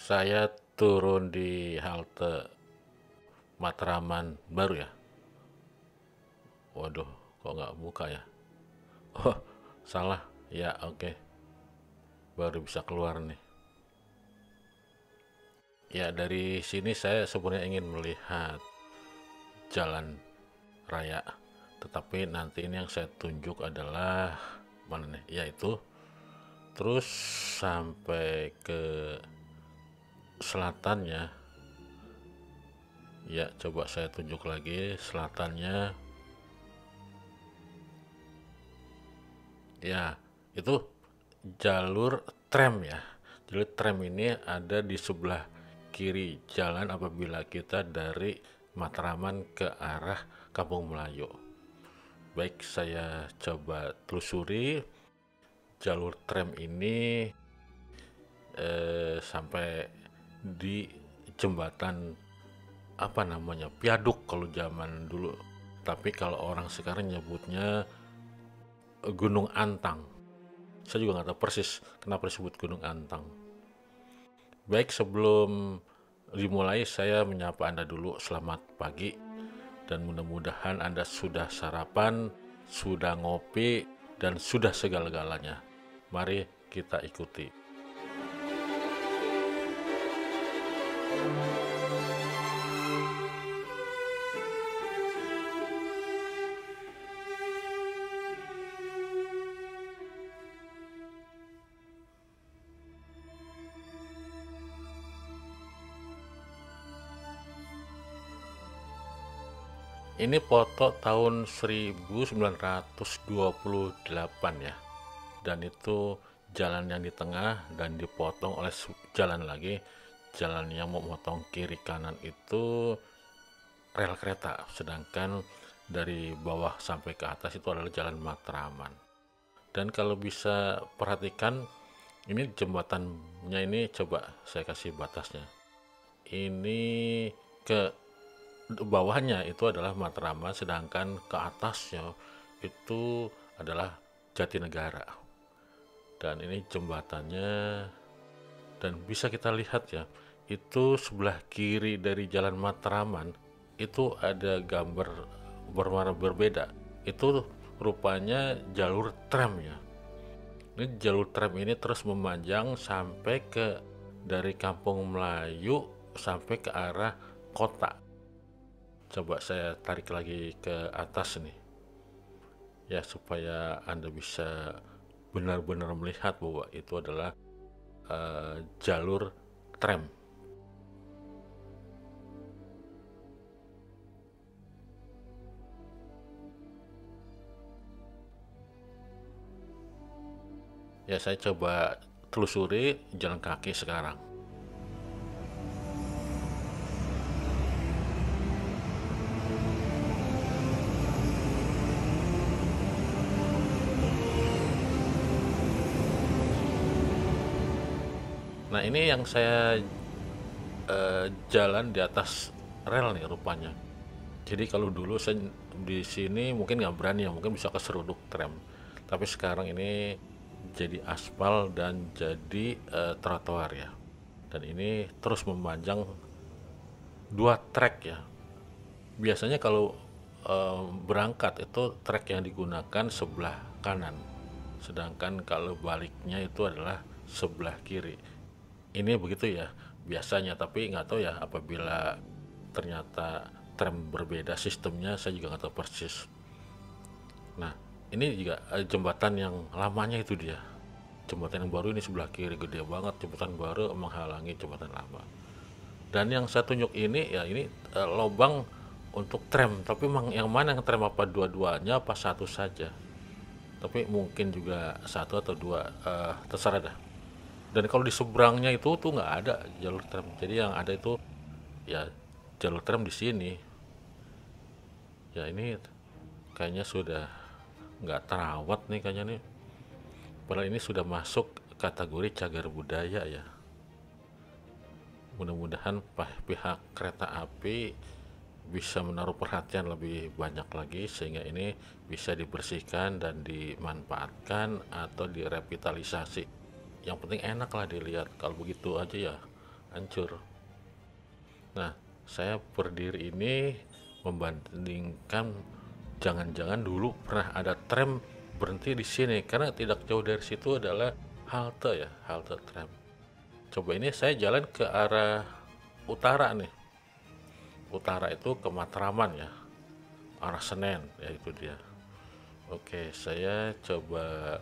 Saya turun di halte Matraman baru ya. Waduh, kok nggak buka ya? Oh, salah. Ya, oke. Baru bisa keluar nih. Ya, dari sini saya sebenarnya ingin melihat jalan raya. Tetapi nanti ini yang saya tunjuk adalah mana nih? Yaitu terus sampai ke selatannya. Ya, coba saya tunjuk lagi selatannya. Ya, itu jalur tram ya. Jalur tram ini ada di sebelah kiri jalan apabila kita dari Matraman ke arah Kampung Melayu. Baik, saya coba telusuri jalur tram ini sampai di jembatan apa namanya, viaduk kalau zaman dulu. Tapi kalau orang sekarang nyebutnya Gunung Antang. Saya juga nggak tahu persis kenapa disebut Gunung Antang. Baik, sebelum dimulai saya menyapa Anda dulu, selamat pagi, dan mudah-mudahan Anda sudah sarapan, sudah ngopi, dan sudah segala-galanya. Mari kita ikuti. Ini foto tahun 1928 ya. Dan itu jalan yang di tengah dan dipotong oleh jalan lagi. Jalan yang memotong kiri kanan itu rel kereta. Sedangkan dari bawah sampai ke atas itu adalah jalan Matraman. Dan kalau bisa perhatikan, ini jembatannya ini coba saya kasih batasnya. Ini ke bawahnya itu adalah Matraman, sedangkan ke atasnya itu adalah Jatinegara. Dan ini jembatannya, dan bisa kita lihat ya, itu sebelah kiri dari jalan Matraman itu ada gambar berwarna berbeda. Itu rupanya jalur tram ya. Ini jalur tram ini terus memanjang sampai ke dari Kampung Melayu sampai ke arah kota. Coba saya tarik lagi ke atas nih. Ya, supaya Anda bisa benar-benar melihat bahwa itu adalah jalur tram. Ya, saya coba telusuri jalan kaki sekarang. Nah, ini yang saya jalan di atas rel nih rupanya. Jadi kalau dulu saya di sini mungkin nggak berani ya, mungkin bisa keseruduk tram. Tapi sekarang ini jadi aspal dan jadi trotoar ya. Dan ini terus memanjang dua trek ya. Biasanya kalau berangkat itu trek yang digunakan sebelah kanan. Sedangkan kalau baliknya itu adalah sebelah kiri. Ini begitu ya biasanya, tapi nggak tahu ya apabila ternyata tram berbeda sistemnya, saya juga nggak tahu persis. Nah, ini juga jembatan yang lamanya itu dia. Jembatan yang baru ini sebelah kiri gede banget, jembatan baru menghalangi jembatan lama. Dan yang saya tunjuk ini ya, ini lubang untuk tram, tapi yang mana yang tram, apa dua-duanya apa satu saja? Tapi mungkin juga satu atau dua, terserah dah. Dan kalau di seberangnya itu tuh nggak ada jalur tram, jadi yang ada itu ya jalur tram di sini. Ya, ini kayaknya sudah nggak terawat nih kayaknya nih. Padahal ini sudah masuk kategori cagar budaya ya. Mudah-mudahan pihak kereta api bisa menaruh perhatian lebih banyak lagi sehingga ini bisa dibersihkan dan dimanfaatkan atau direvitalisasi. Yang penting enak lah dilihat. Kalau begitu aja ya hancur. Nah, saya berdiri ini membandingkan, jangan-jangan dulu pernah ada tram berhenti di sini, karena tidak jauh dari situ adalah halte ya, halte tram. Coba ini saya jalan ke arah utara nih. Utara itu ke Matraman ya, arah Senen ya, itu dia. Oke, saya coba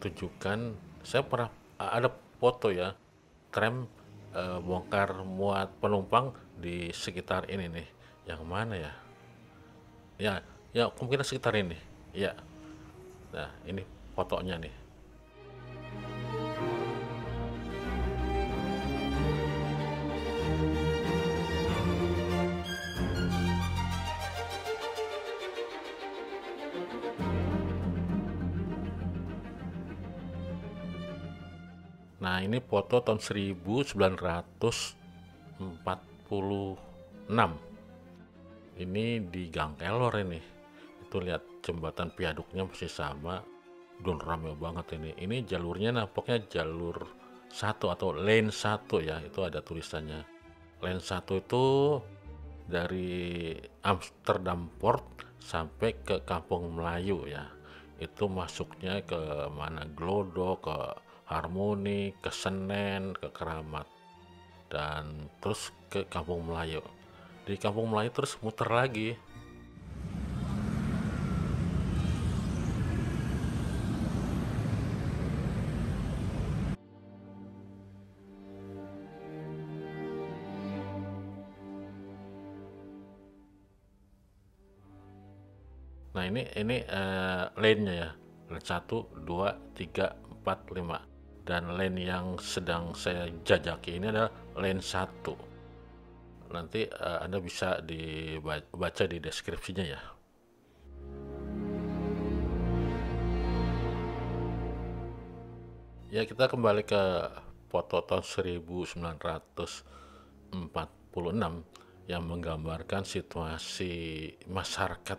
tunjukkan. Saya pernah ada foto ya, tram bongkar muat penumpang di sekitar ini nih. Yang mana ya? Ya, ya kemungkinan sekitar ini. Ya. Nah, ini fotonya nih. Nah, ini foto tahun 1946. Ini di Gang Kelor ini. Itu lihat jembatan viaduknya masih sama. Dan rame banget ini. Ini jalurnya nampaknya jalur 1 atau lane 1 ya. Itu ada tulisannya. Lane 1 itu dari Amsterdam Port sampai ke Kampung Melayu ya. Itu masuknya ke mana, Glodok, ke Harmoni, ke Senen, ke Keramat, dan terus ke Kampung Melayu. Di Kampung Melayu terus muter lagi. Nah, ini lane-nya ya. Lane 1, 2, 3, 4, 5. Dan lane yang sedang saya jajaki ini adalah lane 1. Nanti Anda bisa dibaca di deskripsinya ya. Ya, kita kembali ke foto tahun 1946 yang menggambarkan situasi masyarakat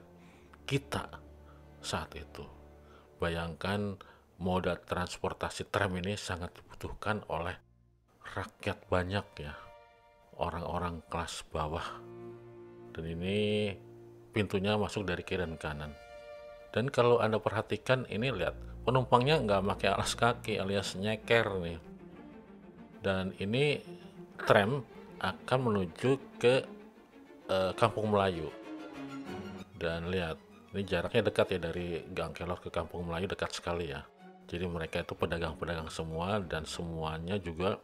kita saat itu. Bayangkan, moda transportasi tram ini sangat dibutuhkan oleh rakyat banyak ya, orang-orang kelas bawah. Dan ini pintunya masuk dari kiri dan kanan. Dan kalau Anda perhatikan ini, lihat penumpangnya nggak pakai alas kaki alias nyeker nih. Dan ini tram akan menuju ke Kampung Melayu. Dan lihat, ini jaraknya dekat ya, dari Gang Kelor ke Kampung Melayu dekat sekali ya. Jadi mereka itu pedagang-pedagang semua, dan semuanya juga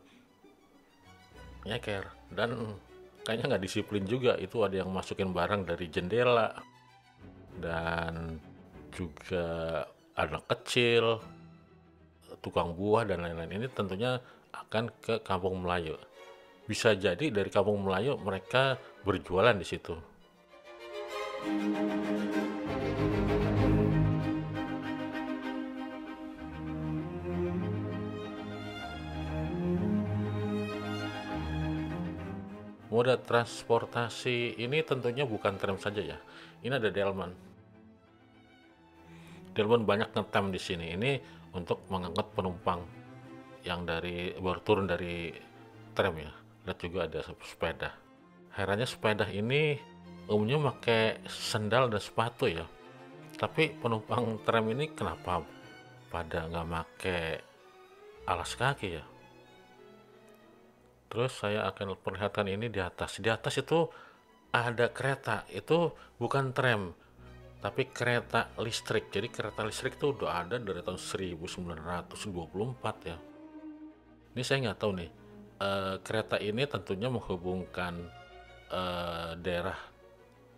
nyeker. Dan kayaknya nggak disiplin juga, itu ada yang masukin barang dari jendela. Dan juga anak kecil, tukang buah, dan lain-lain. Ini tentunya akan ke Kampung Melayu. Bisa jadi dari Kampung Melayu mereka berjualan di situ. Moda transportasi ini tentunya bukan tram saja ya. Ini ada delman. Delman banyak ngetem di sini. Ini untuk mengangkut penumpang yang baru turun dari tram ya. Lihat juga ada sepeda. Herannya sepeda ini umumnya pakai sendal dan sepatu ya. Tapi penumpang tram ini kenapa pada nggak pakai alas kaki ya? Terus saya akan perlihatkan ini di atas. Di atas itu ada kereta. Itu bukan tram, tapi kereta listrik. Jadi kereta listrik itu udah ada dari tahun 1924 ya. Ini saya nggak tahu nih. Kereta ini tentunya menghubungkan daerah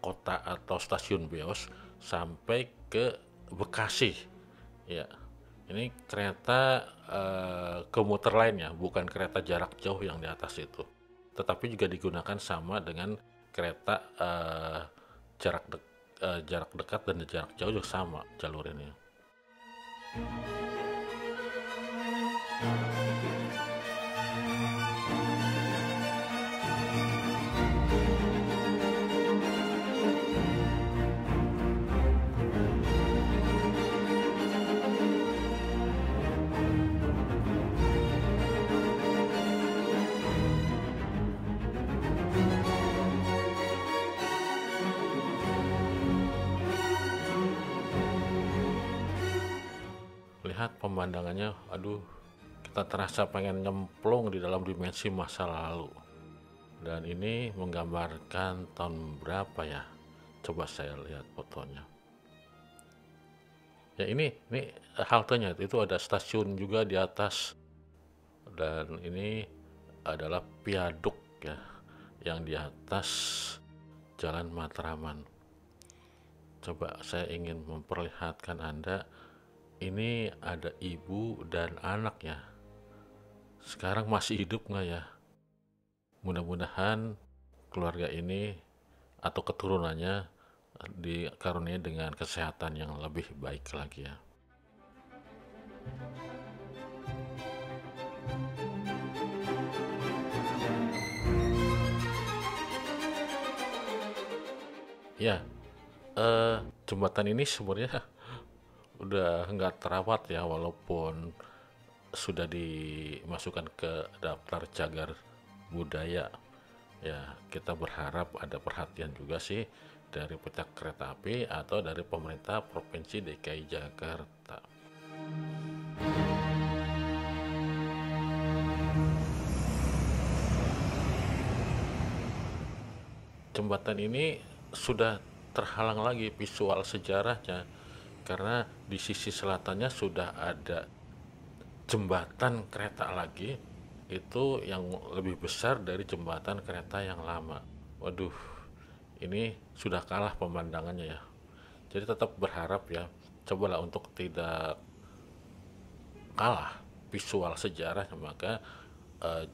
kota atau stasiun Beos sampai ke Bekasi ya. Ini kereta komuter lainnya, bukan kereta jarak jauh yang di atas itu, tetapi juga digunakan sama dengan kereta jarak dekat dan jarak jauh juga sama jalur ini. melihat pemandangannya, aduh, kita terasa pengen nyemplung di dalam dimensi masa lalu. Dan ini menggambarkan tahun berapa ya? Coba saya lihat fotonya. Ya ini haltenya, itu ada stasiun juga di atas. Dan ini adalah viaduk ya, yang di atas Jalan Matraman. Coba saya ingin memperlihatkan Anda, ini ada ibu dan anak ya. Sekarang masih hidup nggak ya? Mudah-mudahan keluarga ini atau keturunannya dikaruniai dengan kesehatan yang lebih baik lagi ya. Ya, jembatan ini sebenarnya udah nggak terawat ya, walaupun sudah dimasukkan ke daftar cagar budaya. Ya, kita berharap ada perhatian juga sih dari PT Kereta Api atau dari pemerintah Provinsi DKI Jakarta. Jembatan ini sudah terhalang lagi visual sejarahnya karena di sisi selatannya sudah ada jembatan kereta lagi, itu yang lebih besar dari jembatan kereta yang lama. Waduh, ini sudah kalah pemandangannya ya. Jadi tetap berharap ya, cobalah untuk tidak kalah visual sejarah, maka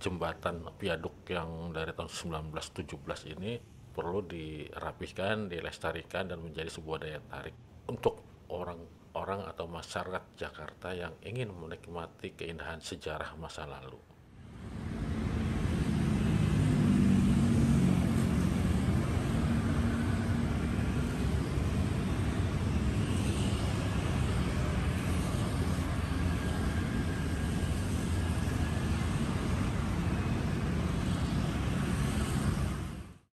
jembatan viaduk yang dari tahun 1917 ini perlu dirapihkan, dilestarikan dan menjadi sebuah daya tarik untuk orang-orang atau masyarakat Jakarta yang ingin menikmati keindahan sejarah masa lalu.